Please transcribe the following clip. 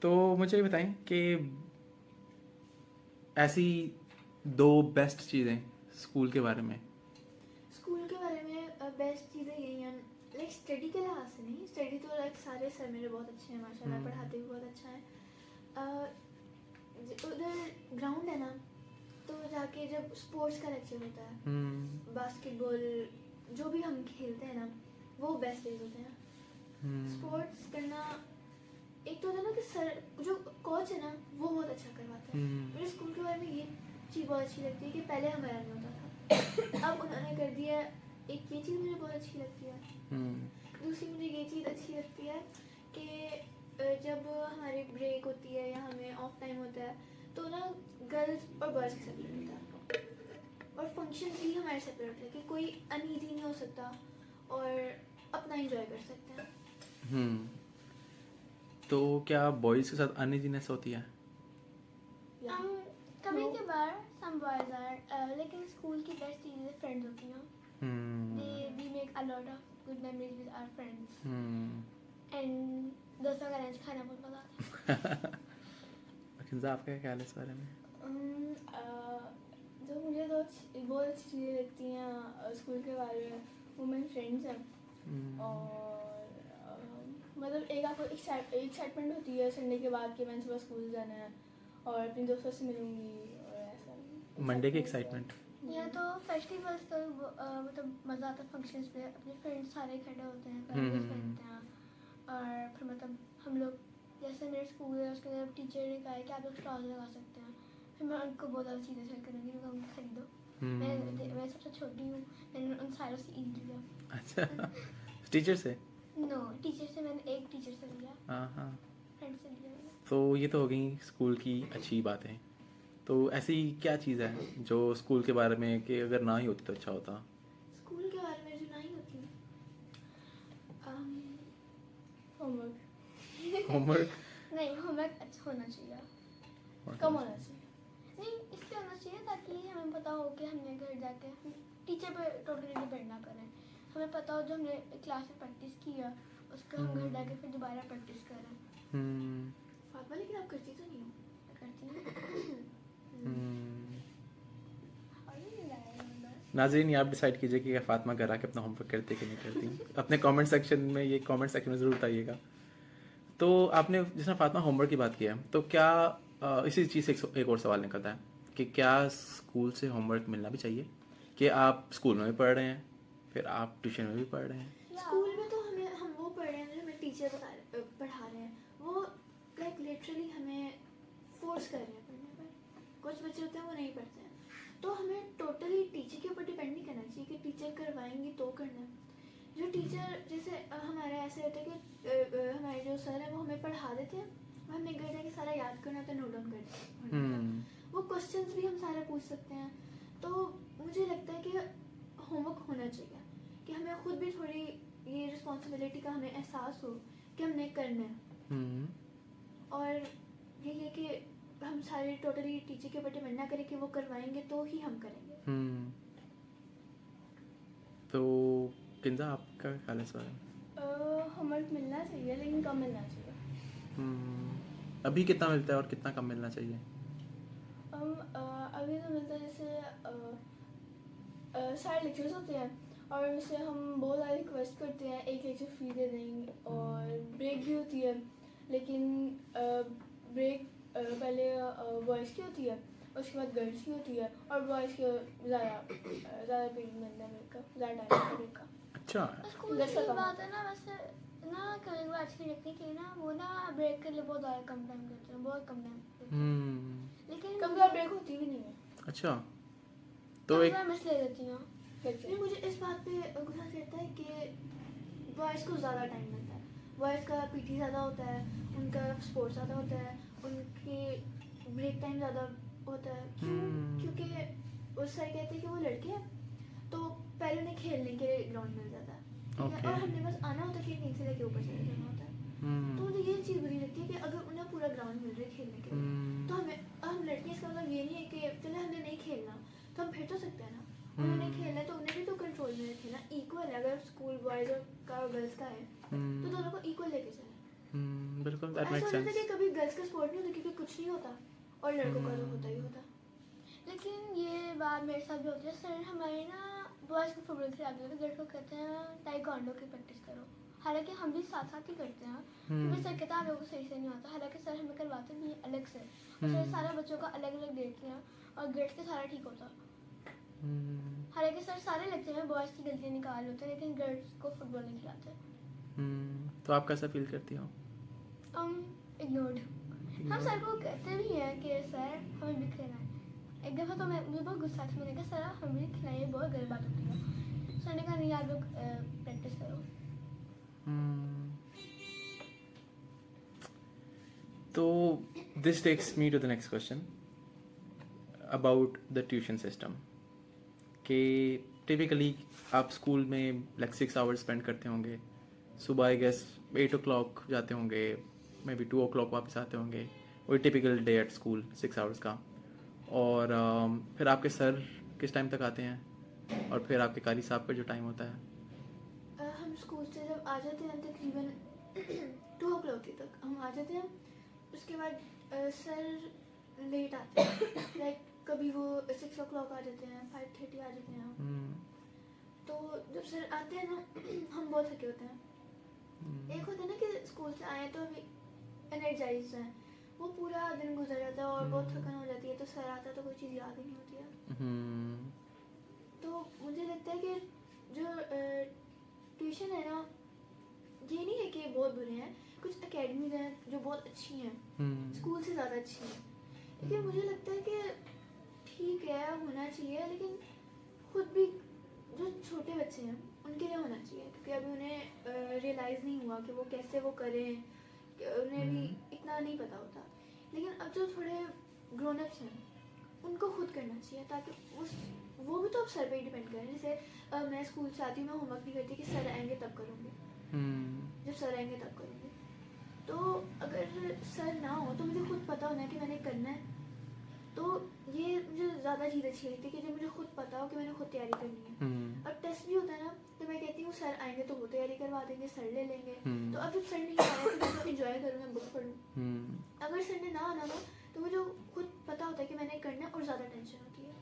तो मुझे ये बताएं कि ऐसी दो बेस्ट चीज़ें स्कूल के बारे में। स्कूल के बारे में बेस्ट चीज़ें यही हैं, लाइक स्टडी के लिहाज से नहीं, स्टडी तो लाइक सारे सर मेरे बहुत अच्छे हैं माशाल्लाह, पढ़ाते भी बहुत अच्छा है। उधर ग्राउंड है ना, तो जाके जब स्पोर्ट्स का लेक्चर होता है, बास्केटबॉल जो भी हम खेलते हैं ना, वो बेस्ट डेज होते हैं। स्पोर्ट्स करना एक तो होता है ना कि सर जो कोच है ना वो बहुत अच्छा करवाता है। मेरे स्कूल के बारे में ये चीज़ बहुत अच्छी लगती है कि पहले हमारा नहीं होता था, अब उन्होंने कर दिया। एक ये चीज़ मुझे बहुत अच्छी लगती है। दूसरी मुझे ये चीज़ अच्छी लगती है कि जब हमारी ब्रेक होती है या हमें ऑफ टाइम होता है तो ना गर्ल्स और बॉयज़ के सेपरेट होता है, और फंक्शन भी हमारे सेपरेट है कि कोई अनईजी नहीं हो सकता और अपना इंजॉय कर सकते हैं। तो क्या बॉयज़ के साथ अनइजीनेस होती है? कभी कभार सम बॉयज आर, लेकिन स्कूल की बेस्ट चीज़ें फ्रेंड्स होती हैं। We make a lot of good memories with our friends, and दोस्तों का लंच खाना बहुत मज़ा आता है। किंजा आपका क्या ख्याल है इस बारे में? जो मुझे तो बहुत अच्छी चीज़ें लगती हैं स्कूल के बारे में, वो मेरे फ्रेंड्स हैं। और मतलब एक आपको एक्साइटमेंट होती है संडे के बाद कि मैंने सुबह स्कूल जाना है और अपने दोस्तों से मिलूंगी, और ऐसा मंडे की एक्साइटमेंट। या तो फेस्टिवल्स तो मतलब मज़ा आता है, फंक्शंस पे अपने फ्रेंड्स सारे इकट्ठे होते हैं, पैकेज पहनते हैं, और फिर मतलब हम लोग जैसे मेरे स्कूल है उसके अंदर टीचर ने कहा है कि आप लोग स्टॉल लगा सकते हैं, फिर मैं उनको बहुत ज़्यादा चीज़ें शेयर करूँगी, उनको हम खरीदो। मैं सबसे छोटी हूँ, मैंने उन सारों से ईद लिया। अच्छा, टीचर से? नो, टीचर से मैंने एक टीचर से लिया, हाँ। फ्रेंड से लिया मैंने। तो ये तो हो गई स्कूल की अच्छी बातें। तो ऐसी क्या चीज़ है जो स्कूल के बारे में कि अगर ना ही होती तो अच्छा होता? स्कूल के बारे में जो नहीं होती, होमवर्क? नहीं, होमवर्क अच्छा होना चाहिए, कम होना चाहिए। नहीं इसलिए होना चाहिए ताकि हमें पता हो कि हमने घर जाके टीचर पे टोटली डिपेंड ना करें, हमें पता हो जो हमने क्लास में प्रैक्टिस की है उसका हम घर जाके फिर दोबारा प्रैक्टिस करें। फातिमा लेकिन आप करती तो नहीं हो? करती हूँ। नाज़रीन, ये आप डिसाइड कीजिए कि क्या फातिमा घर आके अपना होमवर्क करती है कि नहीं करती। अपने कमेंट सेक्शन में, ये कमेंट सेक्शन में ज़रूर बताइएगा। तो आपने जिसमें फातिमा होमवर्क की बात की है, तो क्या इसी चीज़ से एक और सवाल निकलता है कि क्या स्कूल से होमवर्क मिलना भी चाहिए? कि आप स्कूल में भी पढ़ रहे हैं, फिर आप ट्यूशन में भी पढ़ रहे हैं। स्कूल में तो हम वो पढ़ रहे हैं जो हमें टीचर पढ़ा रहे हैं, वो लाइक लिटरली हमें फोर्स कर रहे हैं पढ़ने पर। कुछ बच्चे होते हैं वो नहीं पढ़ते हैं, तो हमें टोटली टीचर के ऊपर डिपेंड नहीं करना चाहिए कि टीचर करवाएंगी तो करना। जो टीचर जैसे हमारे ऐसे होता है कि हमारे जो सर हैं वो हमें पढ़ा देते हैं, हमें घर जाके सारा याद करना होता है, नोट डाउन करना, वो क्वेश्चंस भी हम सारा पूछ सकते हैं। तो मुझे लगता है कि होमवर्क होना चाहिए, कि हमें खुद भी थोड़ी ये रिस्पॉन्सिबिलिटी का हमें एहसास हो कि हमने करना है। और यही है कि हम सारे टोटली टीचर के ऊपर डिपेंड ना करें कि वो करवाएंगे तो ही हम करेंगे। तो किंजा आपका क्या ख्याल है इस बारे में? होमवर्क मिलना चाहिए लेकिन कम मिलना चाहिए। अभी कितना मिलता है और कितना कम मिलना चाहिए? अभी तो मिलता है जैसे सारे लेक्चर्स होते हैं और उनसे हम बहुत सारी रिक्वेस्ट करते हैं एक लेक्चर फ्री दे देंगे, और ब्रेक भी होती है, लेकिन ब्रेक पहले बॉयज़ की होती है, उसके बाद गर्ल्स की होती है, और बॉयज़ की ज़्यादा पीरियड मिलता है ब्रेक का, ज़्यादा टाइम ब्रेक का। अच्छा, स्कूल की बात है ना, वैसे ना कभी कभी अच्छी लगती है कि ना वो ना ब्रेक के लिए बहुत ज़्यादा कम टाइम देते हैं, बहुत कम टाइम, लेकिन कभी ब्रेक होती भी नहीं है। अच्छा, तो एक मिस ले लेती हूँ। नहीं, मुझे इस बात पे गुस्सा रहता है कि बॉयज़ को ज़्यादा टाइम मिलता है, बॉयज़ का पीटी ज़्यादा होता है, उनका स्पोर्ट्स ज़्यादा होता है, उनके ब्रेक टाइम ज़्यादा होता है। क्योंकि उस साइड कहते हैं कि वो लड़के हैं तो पहले उन्हें खेलने के ग्राउंड मिल जाता है, ठीक है, और हमने बस आना होता है कि नीचे लेके ऊपर चले जाना होता है। तो मुझे ये चीज़ बुरी लगती है कि अगर उन्हें पूरा ग्राउंड मिल रहा है खेलने के लिए, तो हम लड़के, इसका मतलब ये नहीं है कि चले हमने नहीं खेलना तो हम फिर तो सकते हैं ना, उन्होंने खेलना है तो उन्हें भी तो कंट्रोल में खेलना इक्वल है। अगर स्कूल बॉयज़ का और गर्ल्स का है तो दोनों को इक्वल लेके चलें। बिल्कुल, ऐसा होता है कि कभी गर्ल्स का स्पोर्ट नहीं होता क्योंकि कुछ नहीं होता, और लड़कों का तो होता ही होता। लेकिन ये बात मेरे साथ भी होती है। सर हमारे ना बॉयज़ को फुटबॉल खिलाते हैं, गर्ल्स को कहते हैं ताइक्वांडो की प्रैक्टिस करो। हालांकि हम भी साथ साथ ही करते हैं, क्योंकि सर कहता है आप लोगों को सही से नहीं आता। हालांकि सर हमें करवाते भी अलग से, और सर सारा बच्चों का अलग अलग देखते हैं और गर्ल्स के सारा ठीक होता। हालांकि सर सारे लेक्चर में बॉयज़ की गलतियाँ निकाल होते हैं, लेकिन गर्ल्स को फुटबॉल नहीं खिलाते। तो आप कैसा फील करती हो? इग्नोर्ड। हम सर को कहते भी हैं कि सर हमें भी खेलना है। एक दफ़ा तो मुझे बहुत गुस्सा था, मैंने कहा सर हमें भी खिलाइए, बहुत गलत बात होती है। सर ने कहा नहीं आप लोग प्रैक्टिस करो। तो this takes me to the next question about the tuition system. कि टिपिकली आप स्कूल में लाइक 6 आवर्स स्पेंड करते होंगे। सुबह आई गेस 8 o'clock जाते होंगे, मे बी 2 o'clock वापस आते होंगे। वही typical day at school 6 hours का। और फिर आपके सर किस टाइम तक आते हैं, और फिर आपके कारी साहब का जो टाइम होता है? हम स्कूल से जब आ जाते हैं तकरीबन 2 o'clock तक हम आ जाते हैं। उसके बाद सर लेट आते हैं, लाइक कभी वो 6 o'clock आ जाते हैं, 5:30 आ जाते हैं। तो जब सर आते हैं ना हम बहुत थके होते हैं। एक होता है ना कि स्कूल से आए तो अभी एनर्जाइज हैं, वो पूरा दिन गुजर जाता है और बहुत थकन हो जाती है, तो सर आता है तो कोई चीज़ याद ही नहीं होती है। तो मुझे लगता है कि जो ट्यूशन है ना, ये नहीं है कि बहुत बुरे हैं, कुछ अकेडमीज हैं जो बहुत अच्छी हैं, स्कूल से ज़्यादा अच्छी हैं। लेकिन मुझे लगता है कि ठीक है होना चाहिए, लेकिन खुद भी जो छोटे बच्चे हैं उनके लिए होना चाहिए, क्योंकि अभी उन्हें रियलाइज़ नहीं हुआ कि वो कैसे वो करें, उन्हें भी इतना नहीं पता होता। लेकिन अब जो थोड़े ग्रोन अप्स हैं उनको खुद करना चाहिए, ताकि वो भी तो अब सर पे ही डिपेंड करें। जैसे मैं स्कूल से आती हूँ, मैं होमवर्क नहीं करती कि सर आएंगे तब करूँगी, जब सर आएंगे तब करूँगी। तो अगर सर ना हो तो मुझे खुद पता होना है कि मैंने करना है। तो ये मुझे ज़्यादा चीज़ अच्छी लगती है कि जब मुझे खुद पता हो कि मैंने खुद तैयारी करनी है। अब टेस्ट भी होता है ना, तो मैं कहती हूँ सर आएंगे तो वो तैयारी करवा देंगे, सर ले लेंगे। तो अब जब सर नहीं आया तो मैं तो इन्जॉय करूँ, मैं बुक पढ़ूँ। अगर सर ने ना आना ना तो मुझे खुद पता होता है कि मैंने करना है और ज़्यादा टेंशन होती है।